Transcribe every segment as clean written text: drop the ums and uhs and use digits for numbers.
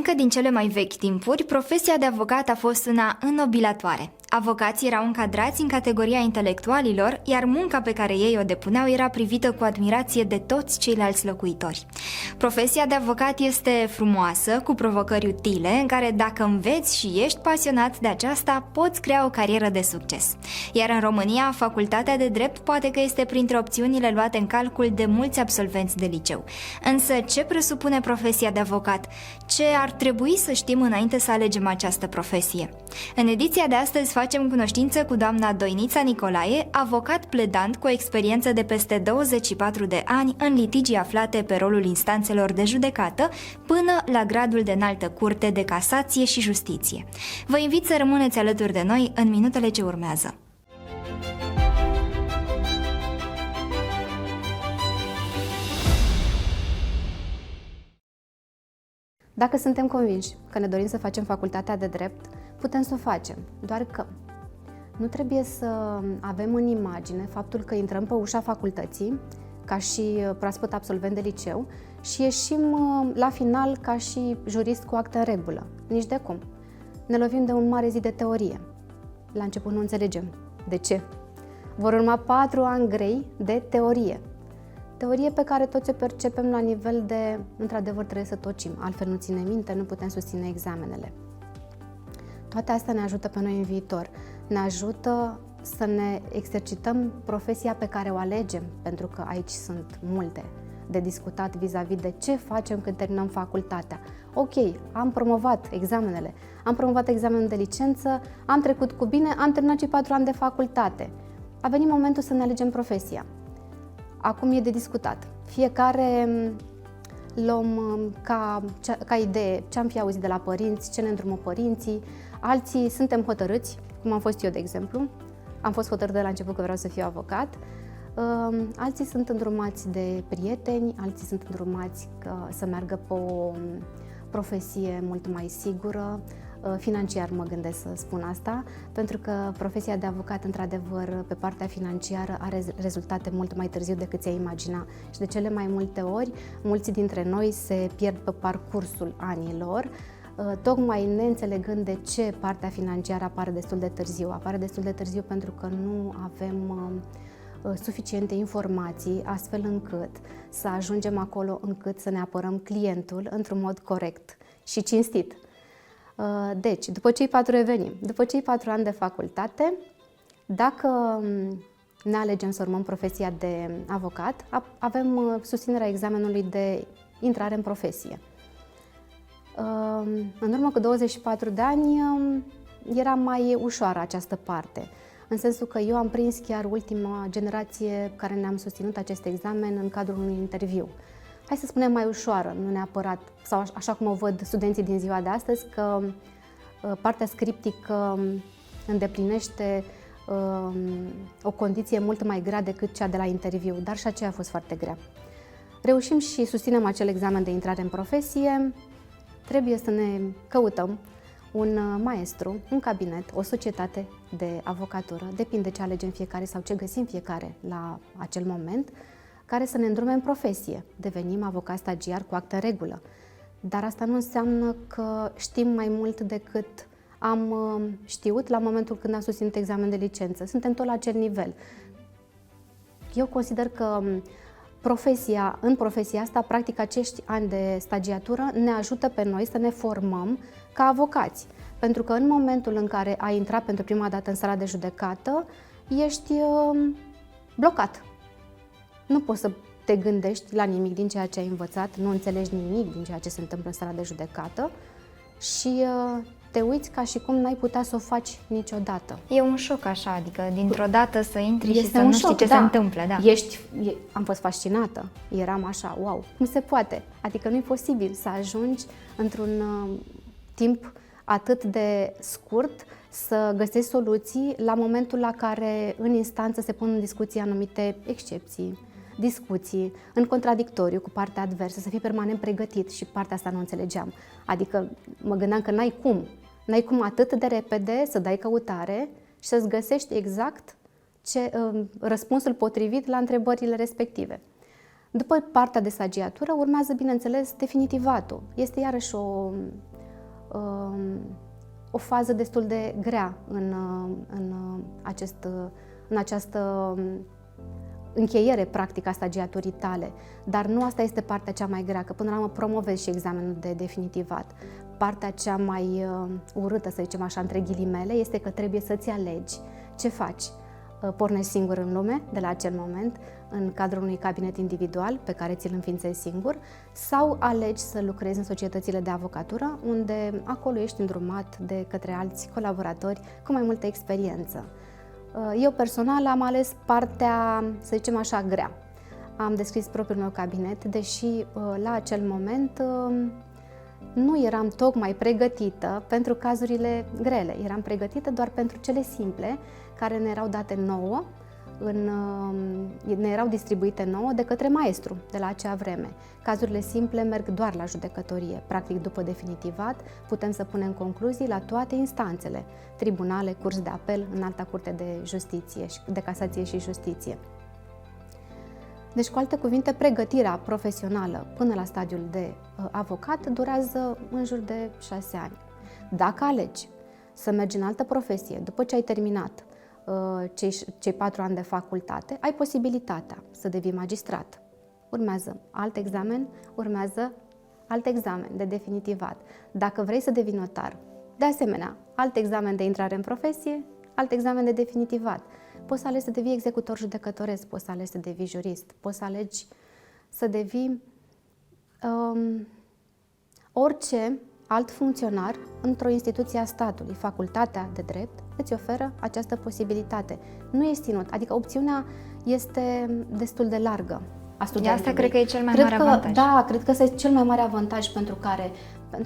Încă din cele mai vechi timpuri, profesia de avocat a fost una înnobilatoare. Avocații erau încadrați în categoria intelectualilor, iar munca pe care ei o depuneau era privită cu admirație de toți ceilalți locuitori. Profesia de avocat este frumoasă, cu provocări utile, în care dacă înveți și ești pasionat de aceasta, poți crea o carieră de succes. Iar în România, facultatea de drept poate că este printre opțiunile luate în calcul de mulți absolvenți de liceu. Însă, ce presupune profesia de avocat? Ce ar trebui să știm înainte să alegem această profesie? În ediția de astăzi facem cunoștință cu doamna Doinița Nicolae, avocat pledant cu o experiență de peste 24 de ani în litigii aflate pe rolul instanțelor de judecată până la gradul de înaltă curte de casație și justiție. Vă invit să rămâneți alături de noi în minutele ce urmează. Dacă suntem convinși că ne dorim să facem facultatea de drept, putem să o facem, doar că nu trebuie să avem în imagine faptul că intrăm pe ușa facultății ca și proaspăt absolvent de liceu și ieșim la final ca și jurist cu actă în regulă. Nici de cum. Ne lovim de un mare zid de teorie. La început nu înțelegem. De ce? Vor urma 4 ani grei de teorie. Teorie pe care toți o percepem la nivel de, într-adevăr, trebuie să tocim, altfel nu ține minte, nu putem susține examenele. Toate astea ne ajută pe noi în viitor, ne ajută să ne exercităm profesia pe care o alegem, pentru că aici sunt multe de discutat vis-a-vis de ce facem când terminăm facultatea. Ok, am promovat examenele, am promovat examenul de licență, am trecut cu bine, am terminat și 4 ani de facultate. A venit momentul să ne alegem profesia. Acum e de discutat. Fiecare luăm ca idee ce am fi auzit de la părinți, ce ne îndrumă părinții. Alții suntem hotărâți, cum am fost eu, de exemplu. Am fost hotărâtă de la început că vreau să fiu avocat. Alții sunt îndrumați de prieteni, alții sunt îndrumați să meargă pe o profesie mult mai sigură. Financiar mă gândesc să spun asta, pentru că profesia de avocat, într-adevăr, pe partea financiară are rezultate mult mai târziu decât ți-ai imagina. Și de cele mai multe ori, mulți dintre noi se pierd pe parcursul anilor, tocmai neînțelegând de ce partea financiară apare destul de târziu. Apare destul de târziu pentru că nu avem suficiente informații, astfel încât să ajungem acolo încât să ne apărăm clientul într-un mod corect și cinstit. Deci, după cei 4 ani de facultate, dacă ne alegem să urmăm profesia de avocat, avem susținerea examenului de intrare în profesie. În urmă cu 24 de ani era mai ușoară această parte, în sensul că eu am prins chiar ultima generație care ne-am susținut acest examen în cadrul unui interviu. Hai să spunem mai ușoară, nu neapărat, sau așa cum o văd studenții din ziua de astăzi, că partea scriptică îndeplinește o condiție mult mai grea decât cea de la interviu, dar și aceea a fost foarte grea. Reușim și susținem acel examen de intrare în profesie, trebuie să ne căutăm un maestru, un cabinet, o societate de avocatură, depinde ce alegem fiecare sau ce găsim fiecare la acel moment, care să ne îndrume în profesie. Devenim avocat stagiar cu actă în regulă. Dar asta nu înseamnă că știm mai mult decât am știut la momentul când am susținut examen de licență. Suntem tot la acel nivel. Eu consider că în profesia asta, practic acești ani de stagiatură ne ajută pe noi să ne formăm ca avocați. Pentru că în momentul în care ai intrat pentru prima dată în sala de judecată, ești blocat. Nu poți să te gândești la nimic din ceea ce ai învățat, nu înțelegi nimic din ceea ce se întâmplă în sala de judecată și te uiți ca și cum n-ai putea să o faci niciodată. E un șoc așa, adică dintr-o dată să intri și să nu știi ce se întâmplă. Da. Am fost fascinată, eram așa, wow, cum se poate? Adică nu e posibil să ajungi într-un timp atât de scurt să găsești soluții la momentul la care în instanță se pun în discuție anumite excepții, discuții, în contradictoriu cu partea adversă, să fii permanent pregătit și partea asta nu înțelegeam. Adică mă gândeam că n-ai cum atât de repede să dai căutare și să-ți găsești exact răspunsul potrivit la întrebările respective. După partea de stagiatură urmează, bineînțeles, definitivatul. Este iarăși o fază destul de grea în această încheiere practică a stagiaturii tale, dar nu asta este partea cea mai grea, că până la urmă promovezi și examenul de definitivat. Partea cea mai urâtă, să zicem așa, între ghilimele, este că trebuie să-ți alegi ce faci. Pornești singur în lume, de la acel moment, în cadrul unui cabinet individual pe care ți-l înființezi singur, sau alegi să lucrezi în societățile de avocatură, unde acolo ești îndrumat de către alți colaboratori cu mai multă experiență. Eu personal am ales partea, să zicem așa, grea. Am descris propriul meu cabinet, deși la acel moment nu eram tocmai pregătită pentru cazurile grele. Eram pregătită doar pentru cele simple, care ne erau date nouă, ne erau distribuite nouă de către maestru de la acea vreme. Cazurile simple merg doar la judecătorie. Practic, după definitivat, putem să punem concluzii la toate instanțele, tribunale, curs de apel, Înalta Curte de Justiție, de Casație și Justiție. Deci, cu alte cuvinte, pregătirea profesională până la stadiul de avocat durează în jur de 6 ani. Dacă alegi să mergi în altă profesie, după ce ai terminat cei 4 ani de facultate, ai posibilitatea să devii magistrat. Urmează alt examen, urmează alt examen de definitivat. Dacă vrei să devii notar, de asemenea, alt examen de intrare în profesie, alt examen de definitivat. Poți să alegi să devii executor judecătoresc, poți să alegi să devii jurist, poți să alegi să devii orice alt funcționar într-o instituție a statului. Facultatea de drept îți oferă această posibilitate. Nu este ținut, adică opțiunea este destul de largă a studiantului. Asta cred că e cel mai mare avantaj. Da, cred că ăsta este cel mai mare avantaj pentru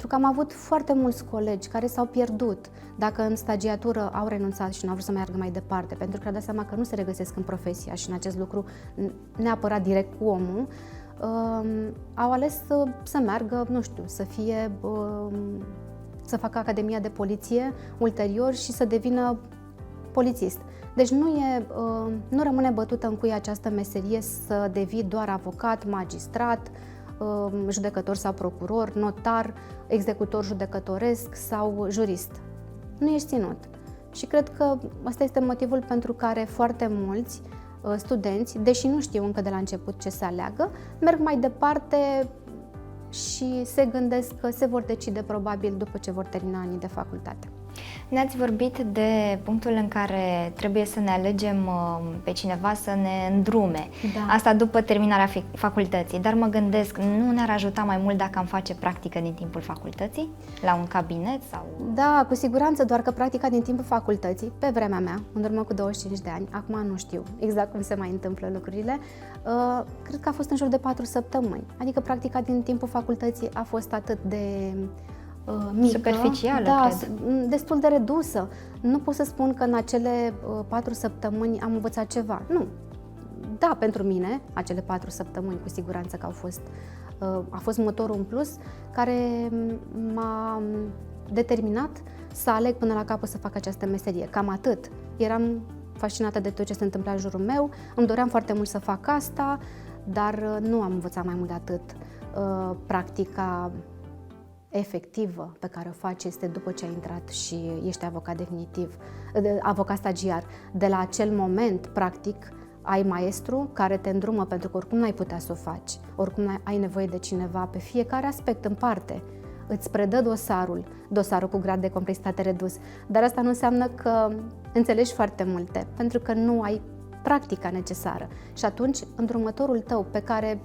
că am avut foarte mulți colegi care s-au pierdut dacă în stagiatură au renunțat și nu au vrut să meargă mai departe, pentru că au dat seama că nu se regăsesc în profesia și în acest lucru neapărat direct cu omul. Au ales să meargă, nu știu, să facă Academia de Poliție ulterior și să devină polițist. Deci nu rămâne bătută în cui această meserie să devii doar avocat, magistrat, judecător sau procuror, notar, executor judecătoresc sau jurist. Nu ești ținut. Și cred că ăsta este motivul pentru care foarte mulți studenți, deși nu știu încă de la început ce să aleagă, merg mai departe și se gândesc că se vor decide probabil după ce vor termina anii de facultate. Ne-ați vorbit de punctul în care trebuie să ne alegem pe cineva să ne îndrume. Da. Asta după terminarea facultății. Dar mă gândesc, nu ne-ar ajuta mai mult dacă am face practică din timpul facultății? La un cabinet sau... Da, cu siguranță, doar că practica din timpul facultății, pe vremea mea, în urmă cu 25 de ani, acum nu știu exact cum se mai întâmplă lucrurile, cred că a fost în jur de 4 săptămâni. Adică practica din timpul facultății a fost atât de mică, superficială, da, cred. Destul de redusă. Nu pot să spun că în acele 4 săptămâni am învățat ceva. Nu. Da, pentru mine, acele 4 săptămâni, cu siguranță că a fost motorul în plus care m-a determinat să aleg până la capăt să fac această meserie. Cam atât. Eram fascinată de tot ce se întâmpla în jurul meu, îmi doream foarte mult să fac asta, dar nu am învățat mai mult de atât. Practica efectivă pe care o faci este după ce ai intrat și ești avocat definitiv, avocat stagiar. De la acel moment, practic, ai maestru care te îndrumă, pentru că oricum n-ai putea să o faci, oricum ai nevoie de cineva pe fiecare aspect în parte. Îți predă dosarul cu grad de complexitate redus, dar asta nu înseamnă că înțelegi foarte multe, pentru că nu ai practica necesară. Și atunci, îndrumătorul tău pe care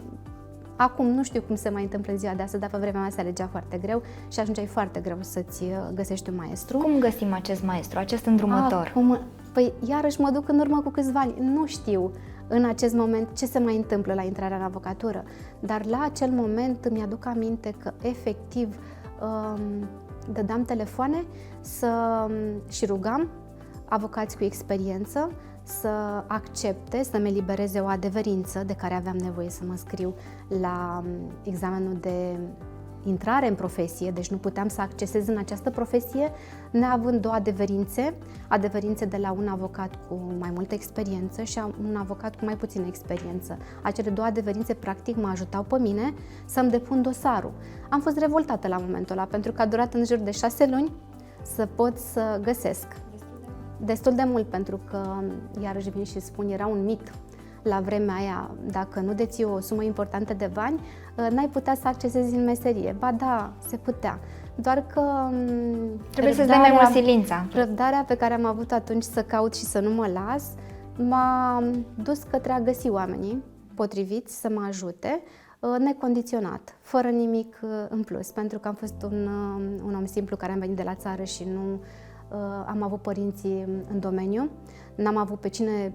acum nu știu cum se mai întâmplă în ziua de astăzi, dar pe vremea mea se alegea foarte greu și ajungeai foarte greu să-ți găsești un maestru. Cum găsim acest maestru, acest îndrumător? Păi iarăși mă duc în urmă cu câțiva ani. Nu știu în acest moment ce se mai întâmplă la intrarea în avocatură, dar la acel moment îmi aduc aminte că efectiv dădeam telefoane și rugam avocați cu experiență să accepte, să-mi elibereze o adeverință de care aveam nevoie să mă scriu la examenul de intrare în profesie, deci nu puteam să accesez în această profesie neavând două adeverințe de la un avocat cu mai multă experiență și un avocat cu mai puțină experiență. Acele două adeverințe practic mă ajutau pe mine să-mi depun dosarul. Am fost revoltată la momentul ăla pentru că a durat în jur de 6 luni să pot să găsesc. Destul de mult, pentru că, iarăși vin și spun, era un mit la vremea aia, dacă nu deții o sumă importantă de bani, n-ai putea să accesezi în meserie. Ba da, se putea. Doar că trebuie să-ți dai mai mult silința. Răbdarea pe care am avut atunci să caut și să nu mă las, m-a dus către a găsi oamenii potriviți să mă ajute, necondiționat, fără nimic în plus, pentru că am fost un om simplu care am venit de la țară și nu am avut părinții în domeniu, n-am avut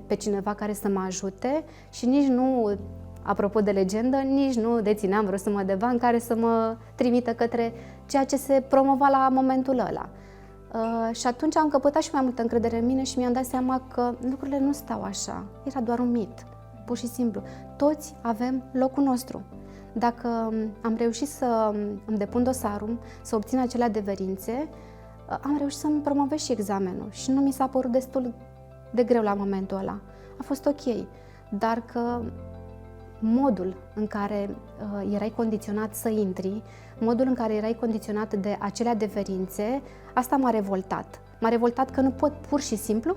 pe cineva care să mă ajute și nici nu, apropo de legendă, nici nu dețineam vreo sumă de bani care să mă trimită către ceea ce se promova la momentul ăla. Și atunci am căpătat și mai multă încredere în mine și mi-am dat seama că lucrurile nu stau așa, era doar un mit, pur și simplu. Toți avem locul nostru. Dacă am reușit să îmi depun dosarul, să obțin acele adeverințe, am reușit să-mi promovez și examenul și nu mi s-a părut destul de greu la momentul ăla. A fost ok, dar că modul în care erai condiționat să intri, modul în care erai condiționat de acele adeverințe, asta m-a revoltat. M-a revoltat că nu pot pur și simplu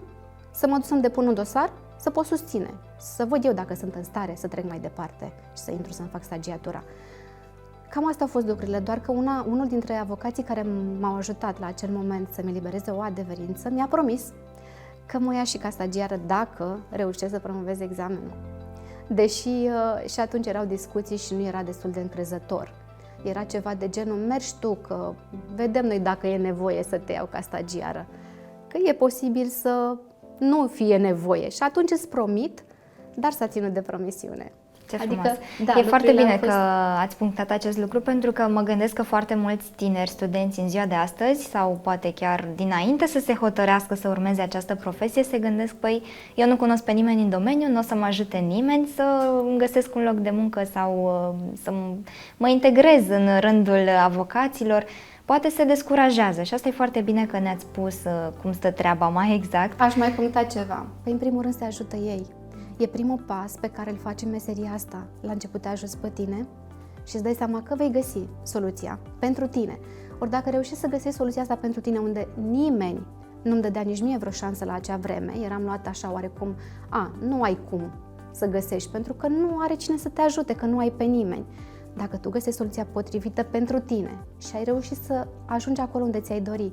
să mă duc să-mi depun un dosar, să pot susține, să văd eu dacă sunt în stare să trec mai departe și să intru să-mi fac stagiatura. Cam astea au fost lucrurile, doar că unul dintre avocații care m-au ajutat la acel moment să-mi elibereze o adeverință mi-a promis că mă ia și ca stagiară dacă reușesc să promovez examenul. Deși și atunci erau discuții și nu era destul de încrezător. Era ceva de genul, mergi tu, că vedem noi dacă e nevoie să te iau ca stagiară. Că e posibil să nu fie nevoie și atunci îți promit, dar s-a ținut de promisiune. Ce frumos. E foarte bine că ați punctat acest lucru, pentru că mă gândesc că foarte mulți tineri studenți în ziua de astăzi, sau poate chiar dinainte să se hotărească să urmeze această profesie, se gândesc, păi, eu nu cunosc pe nimeni în domeniu, nu o să mă ajute nimeni să îmi găsesc un loc de muncă sau să mă integrez în rândul avocaților. Poate se descurajează și asta e foarte bine că ne-ați spus cum stă treaba mai exact. Aș mai puncta ceva. Păi, în primul rând, se ajută ei. E primul pas pe care îl faci în meseria asta. La început te ajuți pe tine și îți dai seama că vei găsi soluția pentru tine. Ori dacă reușești să găsești soluția asta pentru tine, unde nimeni nu-mi dădea nici mie vreo șansă la acea vreme, eram luată așa oarecum, nu ai cum să găsești, pentru că nu are cine să te ajute, că nu ai pe nimeni. Dacă tu găsești soluția potrivită pentru tine și ai reușit să ajungi acolo unde ți-ai dori,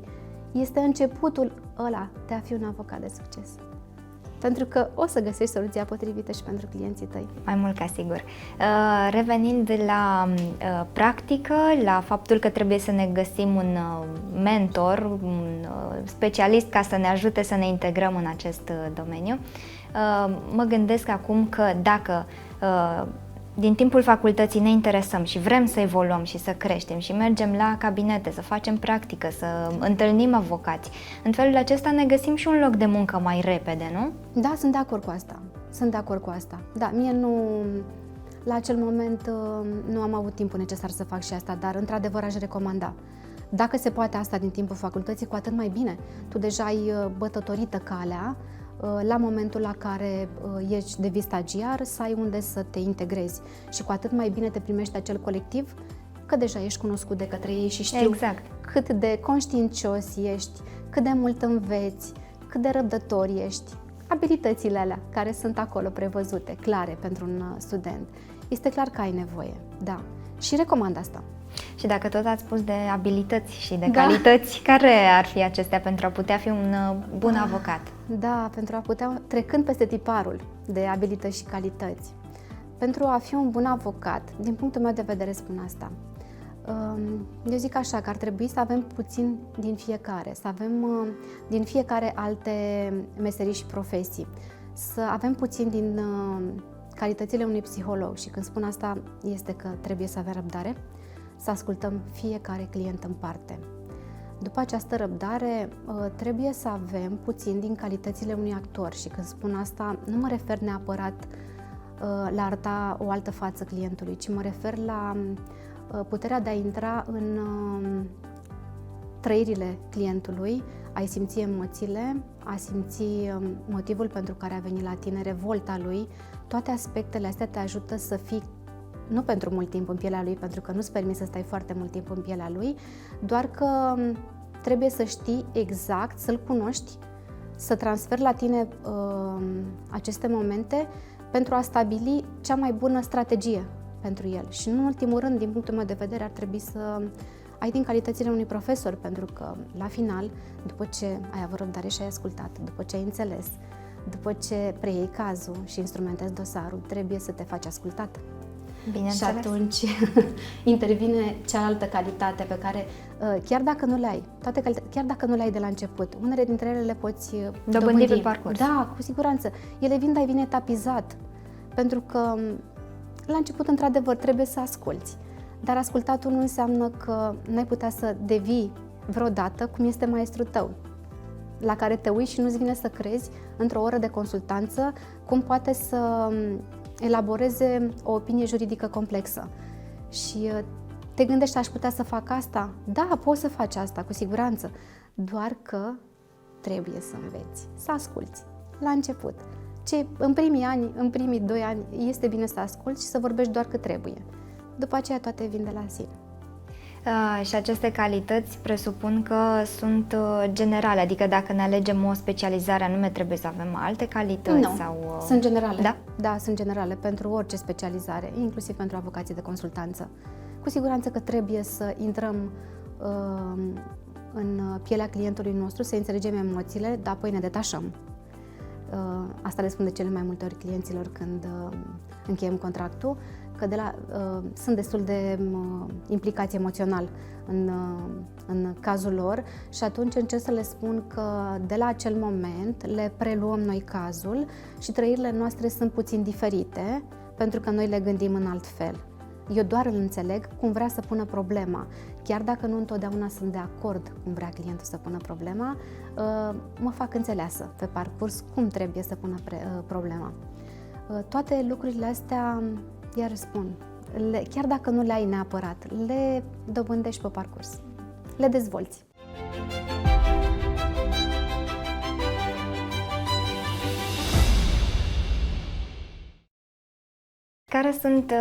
este începutul ăla de a fi un avocat de succes. Pentru că o să găsești soluția potrivită și pentru clienții tăi. Mai mult ca sigur. Revenind la practică, la faptul că trebuie să ne găsim un mentor, un specialist ca să ne ajute să ne integrăm în acest domeniu, mă gândesc acum că dacă din timpul facultății ne interesăm și vrem să evoluăm și să creștem și mergem la cabinete, să facem practică, să întâlnim avocați, în felul acesta ne găsim și un loc de muncă mai repede, nu? Da, sunt de acord cu asta. Sunt de acord cu asta. Da, mie nu, la acel moment nu am avut timpul necesar să fac și asta, dar într-adevăr aș recomanda. Dacă se poate asta din timpul facultății, cu atât mai bine. Tu deja ai bătătorită calea la momentul la care ești devii stagiar, să ai unde să te integrezi și cu atât mai bine te primește acel colectiv, că deja ești cunoscut de către ei și știu cât de conștiincios ești, cât de mult înveți, cât de răbdător ești, abilitățile alea care sunt acolo prevăzute, clare pentru un student. Este clar că ai nevoie, da, și recomand asta. Și dacă tot ați spus de abilități și de calități, care ar fi acestea pentru a putea fi un bun avocat? Da, pentru a putea, trecând peste tiparul de abilități și calități, pentru a fi un bun avocat, din punctul meu de vedere spun asta, eu zic așa, că ar trebui să avem puțin din fiecare, să avem din fiecare alte meserii și profesii, să avem puțin din calitățile unui psiholog și când spun asta este că trebuie să avem răbdare, să ascultăm fiecare client în parte. După această răbdare, trebuie să avem puțin din calitățile unui actor și când spun asta, nu mă refer neapărat la arăta o altă față clientului, ci mă refer la puterea de a intra în trăirile clientului, a-i simți emoțiile, a simți motivul pentru care a venit la tine, revolta lui. Toate aspectele astea te ajută să fii nu pentru mult timp în pielea lui, pentru că nu-ți permis să stai foarte mult timp în pielea lui, doar că trebuie să știi exact, să-l cunoști, să transferi la tine aceste momente pentru a stabili cea mai bună strategie pentru el. Și nu în ultimul rând, din punctul meu de vedere, ar trebui să ai din calitățile unui profesor, pentru că la final, după ce ai avut răbdare și ai ascultat, după ce ai înțeles, după ce preiei cazul și instrumentezi dosarul, trebuie să te faci ascultat. Și atunci intervine cealaltă calitate pe care, chiar dacă nu le ai, chiar dacă nu le ai de la început, unele dintre ele le poți dobândi pe parcurs. Da, cu siguranță. Ele vin etapizat, pentru că la început, într-adevăr, trebuie să asculți. Dar ascultatul nu înseamnă că n-ai putea să devii vreodată cum este maestrul tău, la care te uiți și nu-ți vine să crezi într-o oră de consultanță cum poate să elaboreze o opinie juridică complexă. Și te gândești, aș putea să fac asta? Da, poți să faci asta, cu siguranță. Doar că trebuie să înveți, să asculți la început. În primii ani, în primii 2 ani, este bine să asculți și să vorbești doar cât trebuie. După aceea toate vin de la sine. Și aceste calități presupun că sunt generale, adică dacă ne alegem o specializare anume, trebuie să avem alte calități? Nu, sau... sunt generale. Da? Da, sunt generale pentru orice specializare, inclusiv pentru avocații de consultanță. Cu siguranță că trebuie să intrăm în pielea clientului nostru, să înțelegem emoțiile, dar apoi ne detașăm. Asta le spun de cele mai multe ori clienților când încheiem contractul, că sunt destul de implicați emoțional în cazul lor și atunci încerc să le spun că de la acel moment le preluăm noi cazul și trăirile noastre sunt puțin diferite pentru că noi le gândim în alt fel. Eu doar îl înțeleg cum vrea să pună problema. Chiar dacă nu întotdeauna sunt de acord cum vrea clientul să pună problema, mă fac înțeleasă pe parcurs cum trebuie să pună problema. Toate lucrurile astea, iar spun, chiar dacă nu le ai neapărat, le dobândești pe parcurs, le dezvolți. Care sunt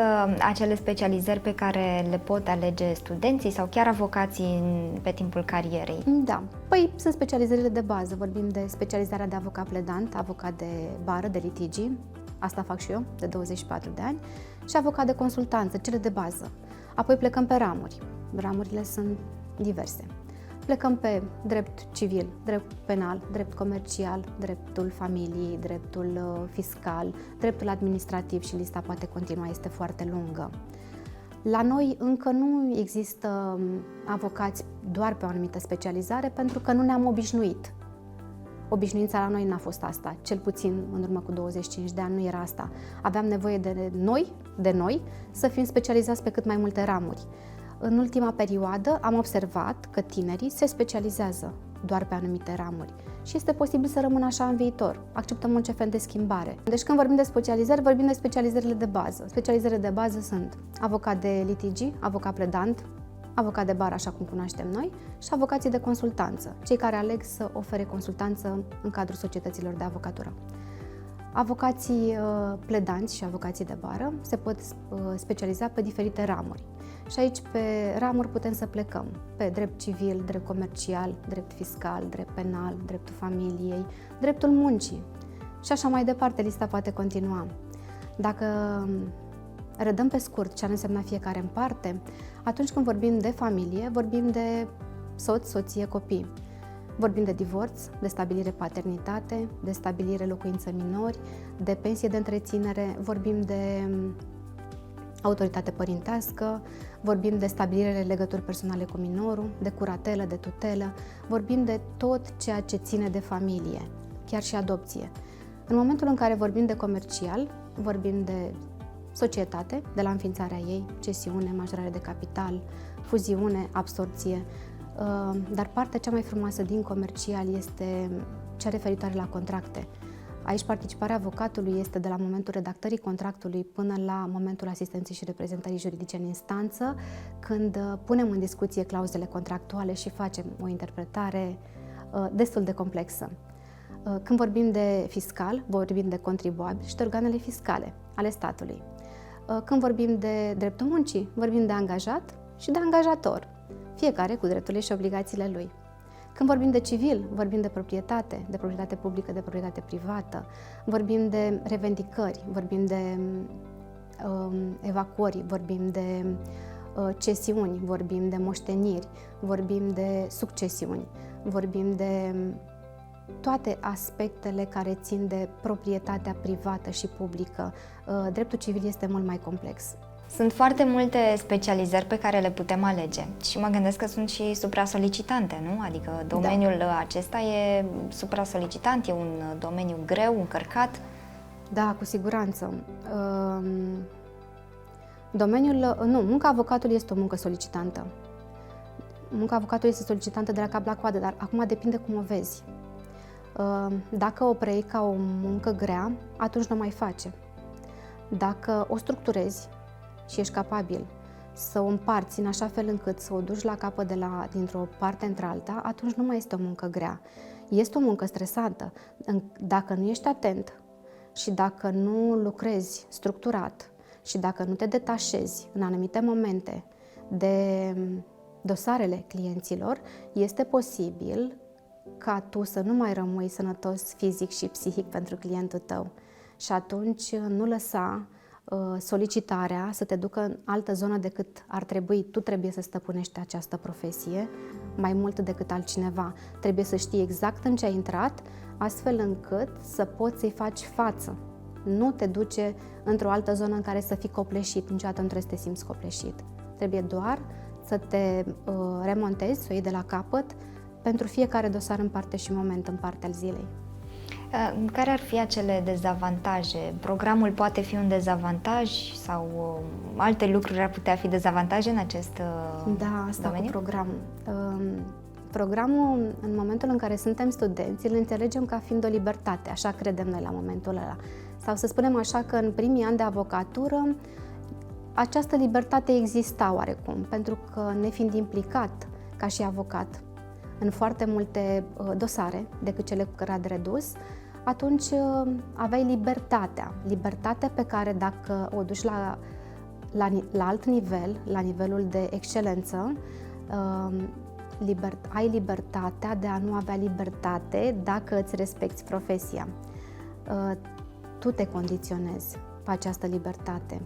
acele specializări pe care le pot alege studenții sau chiar avocații pe timpul carierei? Da, păi sunt specializările de bază. Vorbim de specializarea de avocat pledant, avocat de bară, de litigi, asta fac și eu, de 24 de ani, și avocat de consultanță, cele de bază. Apoi plecăm pe ramuri. Ramurile sunt diverse. Plecăm pe drept civil, drept penal, drept comercial, dreptul familiei, dreptul fiscal, dreptul administrativ și lista poate continua, este foarte lungă. La noi încă nu există avocați doar pe o anumită specializare pentru că nu ne-am obișnuit. Obișnuința la noi n-a fost asta, cel puțin în urmă cu 25 de ani nu era asta. Aveam nevoie de noi să fim specializați pe cât mai multe ramuri. În ultima perioadă am observat că tinerii se specializează doar pe anumite ramuri și este posibil să rămână așa în viitor. Acceptăm orice fel de schimbare. Deci când vorbim de specializări, vorbim de specializările de bază. Specializările de bază sunt avocat de litigi, avocat pledant, avocat de bară, așa cum cunoaștem noi, și avocații de consultanță, cei care aleg să ofere consultanță în cadrul societăților de avocatură. Avocații pledanți și avocații de bară se pot specializa pe diferite ramuri. Și aici pe ramuri putem să plecăm pe drept civil, drept comercial, drept fiscal, drept penal, dreptul familiei, dreptul muncii și așa mai departe, lista poate continua. Dacă redăm pe scurt ce ar însemna fiecare în parte, atunci când vorbim de familie, vorbim de soț, soție, copii. Vorbim de divorț, de stabilire paternitate, de stabilire locuință minori, de pensie de întreținere, vorbim de autoritate părintească, vorbim de stabilire legături personale cu minorul, de curatelă, de tutelă, vorbim de tot ceea ce ține de familie, chiar și adopție. În momentul în care vorbim de comercial, vorbim de societate, de la înființarea ei, cesiune, majorare de capital, fuziune, absorpție, dar partea cea mai frumoasă din comercial este cea referitoare la contracte. Aici participarea avocatului este de la momentul redactării contractului până la momentul asistenței și reprezentării juridice în instanță, când punem în discuție clauzele contractuale și facem o interpretare destul de complexă. Când vorbim de fiscal, vorbim de contribuabil și de organele fiscale ale statului. Când vorbim de dreptul muncii, vorbim de angajat și de angajator, fiecare cu drepturile și obligațiile lui. Când vorbim de civil, vorbim de proprietate publică, de proprietate privată, vorbim de revendicări, vorbim de evacuări, vorbim de cesiuni, vorbim de moșteniri, vorbim de succesiuni, vorbim de toate aspectele care țin de proprietatea privată și publică. Dreptul civil este mult mai complex. Sunt foarte multe specializări pe care le putem alege și mă gândesc că sunt și supra-solicitante, nu? Adică domeniul acesta e supra-solicitant, e un domeniu greu, încărcat. Da, cu siguranță. Munca avocatului este o muncă solicitantă. Munca avocatului este solicitantă de la cap la coadă, dar acum depinde cum o vezi. Dacă o preiei ca o muncă grea, atunci nu o mai face. Dacă o structurezi și ești capabil să o împarți în așa fel încât să o duci la capăt dintr-o parte într-alta, atunci nu mai este o muncă grea. Este o muncă stresantă. Dacă nu ești atent și dacă nu lucrezi structurat și dacă nu te detașezi în anumite momente de dosarele clienților, este posibil ca tu să nu mai rămâi sănătos fizic și psihic pentru clientul tău. Și atunci nu lăsa solicitarea să te ducă în altă zonă decât ar trebui. Tu trebuie să stăpânești această profesie mai mult decât altcineva. Trebuie să știi exact în ce ai intrat, astfel încât să poți să-i faci față. Nu te duce într-o altă zonă în care să fii copleșit. Niciodată nu trebuie să te simți copleșit. Trebuie doar să te remontezi, să o iei de la capăt pentru fiecare dosar în parte și moment în parte al zilei. Care ar fi acele dezavantaje? Programul poate fi un dezavantaj sau alte lucruri ar putea fi dezavantaje în acest domeniu? Cu programul. Programul, în momentul în care suntem studenți, îl înțelegem ca fiind o libertate, așa credem noi la momentul ăla. Sau să spunem așa că în primii ani de avocatură această libertate exista oarecum, pentru că nefiind implicat ca și avocat în foarte multe dosare decât cele cu grad redus, atunci aveai libertatea pe care dacă o duci la alt nivel, la nivelul de excelență, ai libertatea de a nu avea libertate dacă îți respecti profesia. Tu te condiționezi pe această libertate.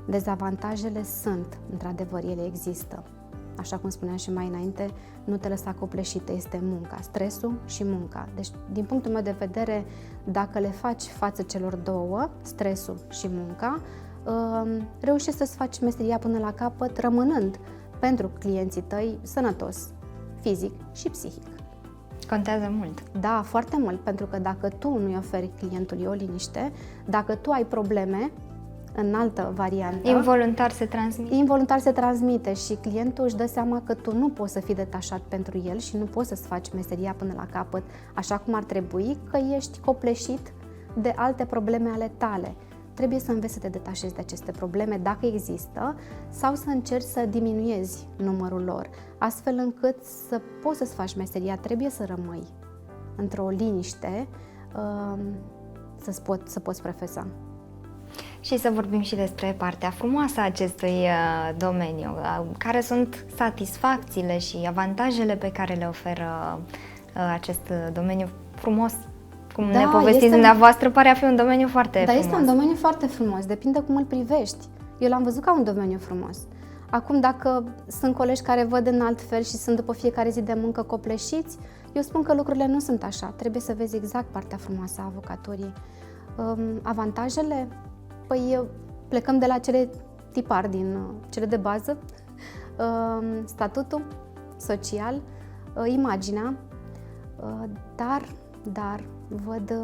Dezavantajele sunt, într-adevăr, ele există. Așa cum spuneam și mai înainte, nu te lăsa copleșită, este munca, stresul și munca. Deci, din punctul meu de vedere, dacă le faci față celor două, stresul și munca, reușești să-ți faci meseria până la capăt, rămânând pentru clienții tăi sănătos, fizic și psihic. Contează mult. Da, foarte mult, pentru că dacă tu nu-i oferi clientului o liniște, dacă tu ai probleme, în altă variantă. Involuntar se transmite și clientul își dă seama că tu nu poți să fii detașat pentru el și nu poți să-ți faci meseria până la capăt așa cum ar trebui, că ești copleșit de alte probleme ale tale. Trebuie să înveți să te detașezi de aceste probleme dacă există sau să încerci să diminuezi numărul lor, astfel încât să poți să-ți faci meseria, trebuie să rămâi într-o liniște să poți profesa. Și să vorbim și despre partea frumoasă a acestui domeniu. Care sunt satisfacțiile și avantajele pe care le oferă acest domeniu frumos? Cum ne povestiți dumneavoastră, pare a fi un domeniu foarte frumos. Este un domeniu foarte frumos, depinde cum îl privești. Eu l-am văzut ca un domeniu frumos. Acum, dacă sunt colegi care văd în alt fel și sunt după fiecare zi de muncă copleșiți, eu spun că lucrurile nu sunt așa. Trebuie să vezi exact partea frumoasă a avocaturii. Avantajele? Păi plecăm de la cele tipar, din cele de bază, statutul social, imaginea, dar văd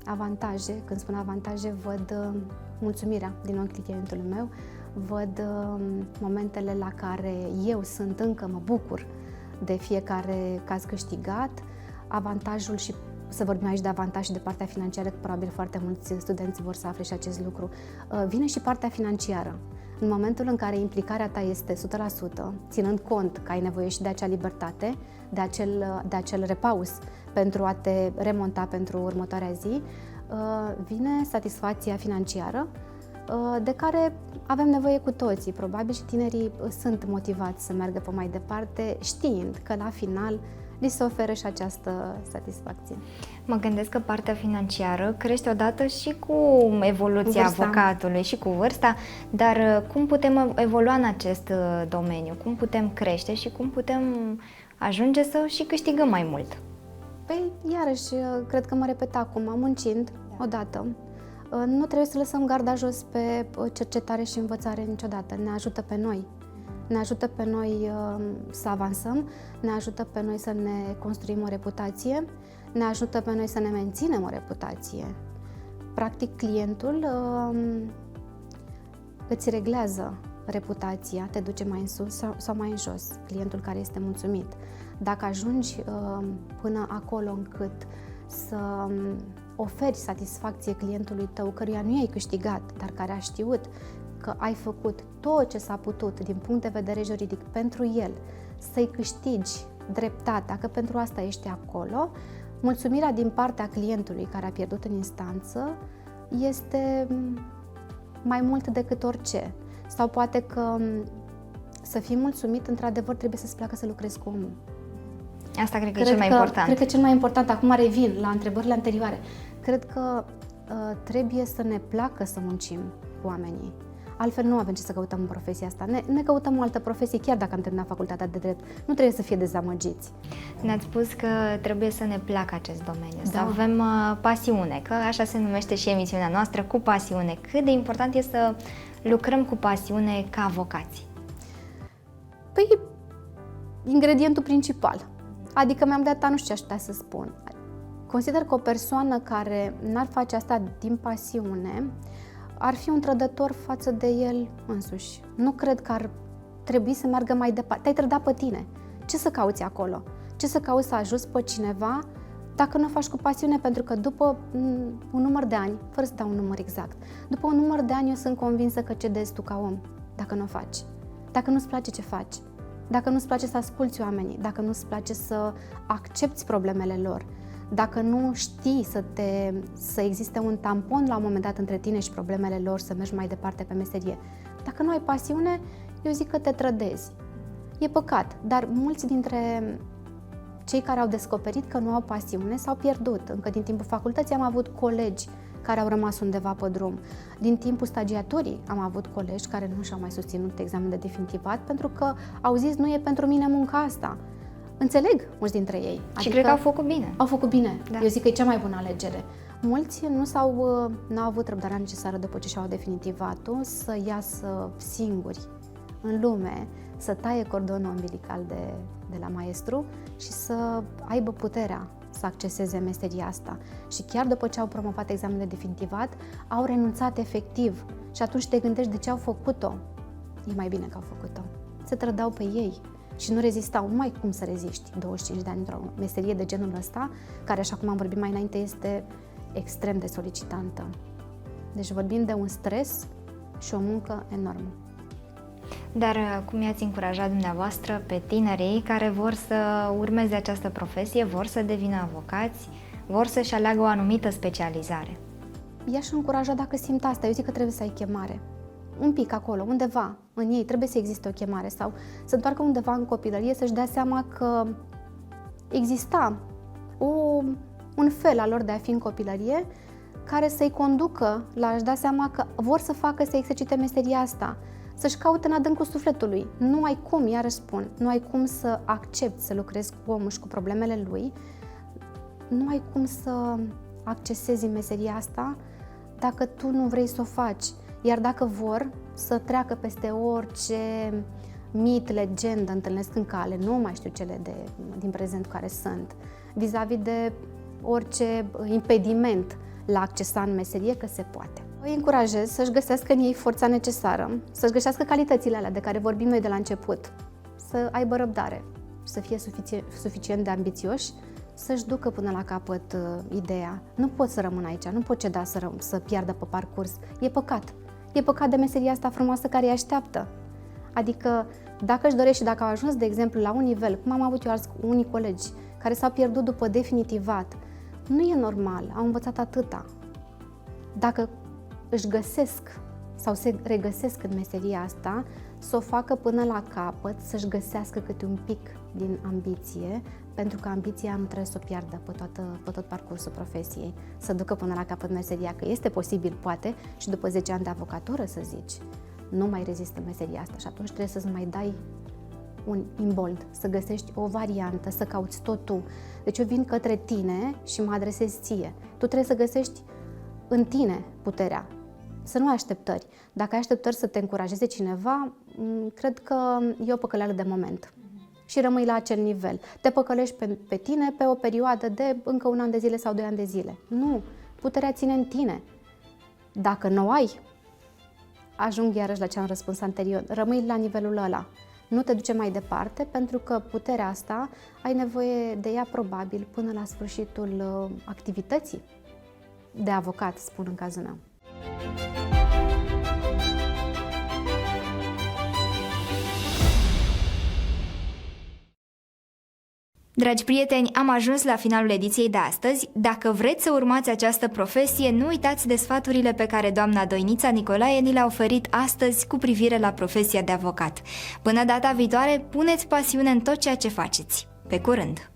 avantaje. Când spun avantaje, văd mulțumirea din ochii clientului meu, văd momentele la care eu mă bucur de fiecare caz câștigat, avantajul și să vorbim aici de avantaj și de partea financiară, că probabil foarte mulți studenți vor să afle și acest lucru. Vine și partea financiară. În momentul în care implicarea ta este 100%, ținând cont că ai nevoie și de acea libertate, de acel repaus pentru a te remonta pentru următoarea zi, vine satisfacția financiară de care avem nevoie cu toții. Probabil și tinerii sunt motivați să meargă pe mai departe, știind că la final li se oferă și această satisfacție. Mă gândesc că partea financiară crește odată și cu evoluția avocatului și cu vârsta, dar cum putem evolua în acest domeniu? Cum putem crește și cum putem ajunge să și câștigăm mai mult? Păi, iarăși, cred că mă repet acum, muncind odată. Nu trebuie să lăsăm garda jos pe cercetare și învățare niciodată. Ne ajută pe noi. Ne ajută pe noi să avansăm, ne ajută pe noi să ne construim o reputație, ne ajută pe noi să ne menținem o reputație. Practic, clientul îți reglează reputația, te duce mai în sus sau mai în jos, clientul care este mulțumit. Dacă ajungi până acolo încât să oferi satisfacție clientului tău, căruia nu i-ai câștigat, dar care a știut că ai făcut tot ce s-a putut din punct de vedere juridic pentru el, să-i câștigi dreptatea, că pentru asta ești acolo, mulțumirea din partea clientului care a pierdut în instanță este mai mult decât orice. Sau poate că să fii mulțumit, într-adevăr, trebuie să-ți placă să lucrezi cu omul. Asta cred că e cel mai important. Cred că cel mai important, acum revin la întrebările anterioare, cred că trebuie să ne placă să muncim cu oamenii. Altfel nu avem ce să căutăm în profesia asta. Ne căutăm o altă profesie, chiar dacă am terminat facultatea de drept. Nu trebuie să fie dezamăgiți. Ne-ați spus că trebuie să ne placă acest domeniu, Da. să avem pasiune, că așa se numește și emisiunea noastră, Cu pasiune. Cât de important este să lucrăm cu pasiune ca avocați? Păi, ingredientul principal. Adică mi-am dat, nu știu ce aș putea să spun. Consider că o persoană care n-ar face asta din pasiune ar fi un trădător față de el însuși. Nu cred că ar trebui să meargă mai departe. Te-ai trădat pe tine. Ce să cauți acolo? Ce să cauți să ajuți pe cineva dacă nu o faci cu pasiune? Pentru că după un număr de ani, fără să dau un număr exact, după un număr de ani eu sunt convinsă că cedezi tu ca om dacă nu o faci. Dacă nu-ți place ce faci. Dacă nu-ți place să asculți oamenii, dacă nu-ți place să accepti problemele lor, dacă nu știi să existe un tampon la un moment dat între tine și problemele lor, să mergi mai departe pe meserie. Dacă nu ai pasiune, eu zic că te trădezi. E păcat, dar mulți dintre cei care au descoperit că nu au pasiune s-au pierdut. Încă din timpul facultății am avut colegi care au rămas undeva pe drum. Din timpul stagiaturii am avut colegi care nu și-au mai susținut examenul de definitivat pentru că au zis, nu e pentru mine munca asta. Înțeleg mulți dintre ei. Și cred că au făcut bine. Au făcut bine. Da. Eu zic că e cea mai bună alegere. Mulți n-au avut răbdarea necesară după ce și-au definitivatul să iasă singuri în lume, să taie cordonul umbilical de la maestru și să aibă puterea să acceseze meseria asta. Și chiar după ce au promovat examenul de definitivat, au renunțat efectiv. Și atunci te gândești de ce au făcut-o. E mai bine că au făcut-o. Se trădau pe ei și nu rezistau. Nu ai cum să reziști 25 de ani într-o meserie de genul ăsta, care, așa cum am vorbit mai înainte, este extrem de solicitantă. Deci vorbim de un stres și o muncă enormă. Dar cum i-ați încurajat dumneavoastră pe tinerii care vor să urmeze această profesie, vor să devină avocați, vor să-și aleagă o anumită specializare? I-aș încuraja dacă simt asta. Eu zic că trebuie să ai chemare. Un pic acolo, undeva, în ei trebuie să existe o chemare sau să întoarcă undeva în copilărie să-și dea seama că exista un fel al lor de a fi în copilărie care să-i conducă la a-și da seama că vor să facă, să exercite meseria asta, să-și caute în adâncul sufletului. Nu ai cum, iarăși spun, nu ai cum să accepti să lucrezi cu omul și cu problemele lui, nu ai cum să accesezi meseria asta dacă tu nu vrei să o faci. Iar dacă vor să treacă peste orice mit, legendă întâlnesc în cale, nu mai știu cele din prezent care sunt, vis-a-vis de orice impediment la accesa în meserie, că se poate. Îi încurajez să-și găsească în ei forța necesară, să-și găsească calitățile alea de care vorbim noi de la început, să aibă răbdare, să fie suficient de ambițioși, să-și ducă până la capăt ideea. Nu pot să rămân aici, nu pot ceda să piardă pe parcurs. E păcat. E păcat de meseria asta frumoasă care îi așteaptă. Adică, dacă își dorește și dacă au ajuns, de exemplu, la un nivel, cum am avut eu unii colegi care s-au pierdut după definitivat, nu e normal, au învățat atâta. Dacă își găsesc sau se regăsesc în meseria asta, să o facă până la capăt, să-și găsească câte un pic din ambiție, pentru că ambiția nu trebuie să o piardă pe tot parcursul profesiei, să ducă până la capăt meseria, că este posibil, poate, și după 10 ani de avocatură, să zici, nu mai rezistă meseria asta și atunci trebuie să-ți mai dai un imbold, să găsești o variantă, să cauți tot tu. Deci eu vin către tine și mă adresez ție. Tu trebuie să găsești în tine puterea, să nu ai așteptări. Dacă ai așteptări să te încurajeze cineva, cred că e o păcăleală de moment. Și rămâi la acel nivel. Te păcălești pe tine pe o perioadă de încă 1 an de zile sau 2 ani de zile. Nu, puterea ține în tine. Dacă nu o ai, ajung iarăși la ce am răspuns anterior, rămâi la nivelul ăla. Nu te duce mai departe, pentru că puterea asta ai nevoie de ea probabil până la sfârșitul activității de avocat, spun în cazul meu. Dragi prieteni, am ajuns la finalul ediției de astăzi. Dacă vreți să urmați această profesie, nu uitați de sfaturile pe care doamna Doinița Nicolae ni le-a oferit astăzi cu privire la profesia de avocat. Până data viitoare, puneți pasiune în tot ceea ce faceți. Pe curând!